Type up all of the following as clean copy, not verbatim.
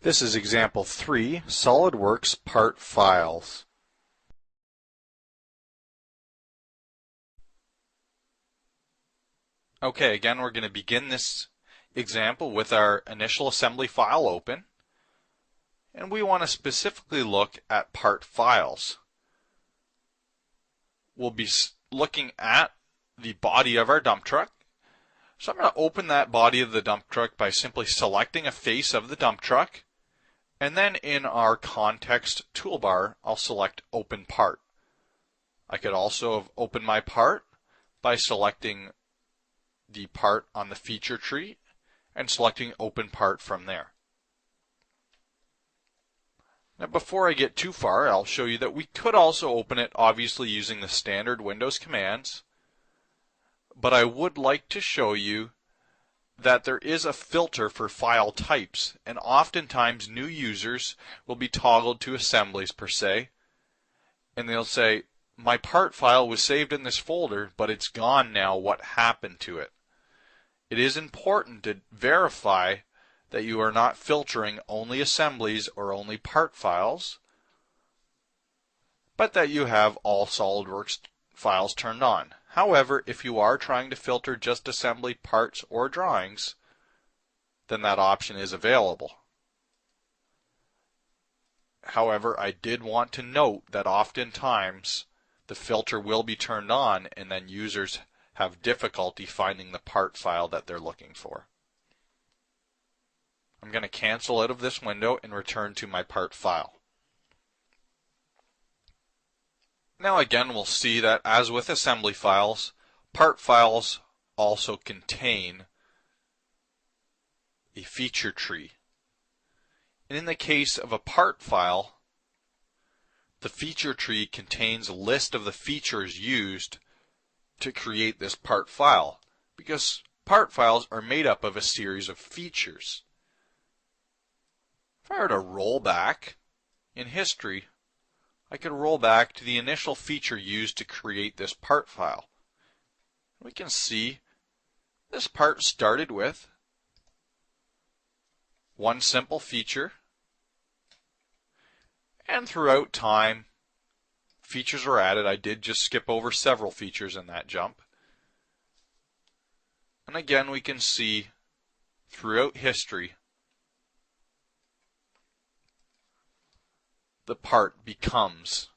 This is example 3, SOLIDWORKS part files. Okay, again we're going to begin this example with our initial assembly file open, and we want to specifically look at part files. We'll be looking at the body of our dump truck. So I'm going to open that body of the dump truck by simply selecting a face of the dump truck, and then in our context toolbar I'll select Open Part. I could also have opened my part by selecting the part on the feature tree and selecting Open Part from there. Now before I get too far, I'll show you that we could also open it obviously using the standard Windows commands, but I would like to show you that there is a filter for file types, and oftentimes new users will be toggled to assemblies per se, and they'll say, my part file was saved in this folder, but it's gone now, what happened to it? It is important to verify that you are not filtering only assemblies or only part files, but that you have all SOLIDWORKS files turned on. However, if you are trying to filter just assembly, parts, or drawings, then that option is available. However, I did want to note that oftentimes the filter will be turned on and then users have difficulty finding the part file that they're looking for. I'm going to cancel out of this window and return to my part file. Now again, we'll see that as with assembly files, part files also contain a feature tree. And in the case of a part file, the feature tree contains a list of the features used to create this part file, because part files are made up of a series of features. If I were to roll back in history, I could roll back to the initial feature used to create this part file. We can see this part started with one simple feature, and throughout time features were added. I did just skip over several features in that jump. And again we can see throughout history the part becomes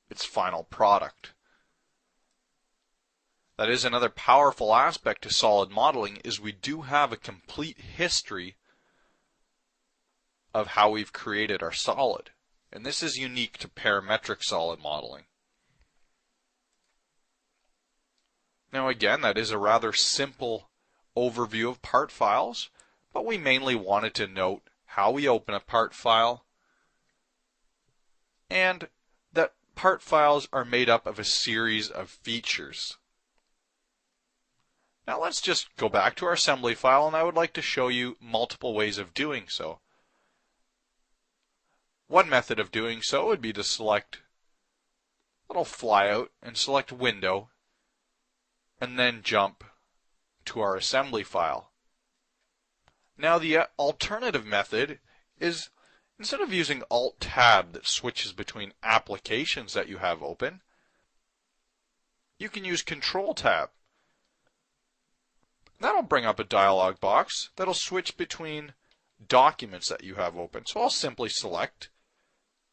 its final product. That is another powerful aspect to solid modeling, is we do have a complete history of how we've created our solid. And this is unique to parametric solid modeling. Now again, that is a rather simple overview of part files, but we mainly wanted to note how we open a part file, and that part files are made up of a series of features. Now let's just go back to our assembly file, and I would like to show you multiple ways of doing so. One method of doing so would be to select a little flyout and select Window, and then jump to our assembly file. Now the alternative method is, instead of using Alt-Tab that switches between applications that you have open, you can use Control-Tab. That'll bring up a dialog box that'll switch between documents that you have open. So I'll simply select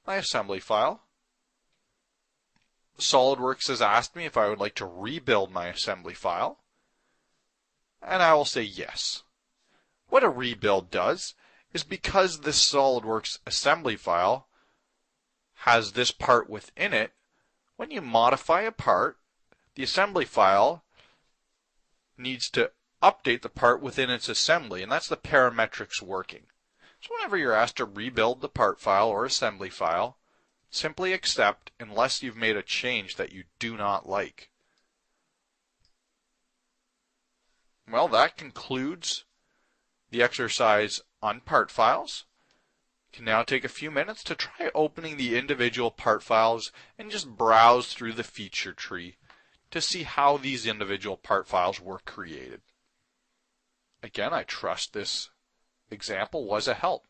my assembly file. SOLIDWORKS has asked me if I would like to rebuild my assembly file, and I will say yes. What a rebuild does is, because this SOLIDWORKS assembly file has this part within it, when you modify a part, the assembly file needs to update the part within its assembly, and that's the parametrics working. So whenever you're asked to rebuild the part file or assembly file, simply accept unless you've made a change that you do not like. Well, that concludes the exercise on part files. You can now take a few minutes to try opening the individual part files and just browse through the feature tree to see how these individual part files were created. Again, I trust this example was a help.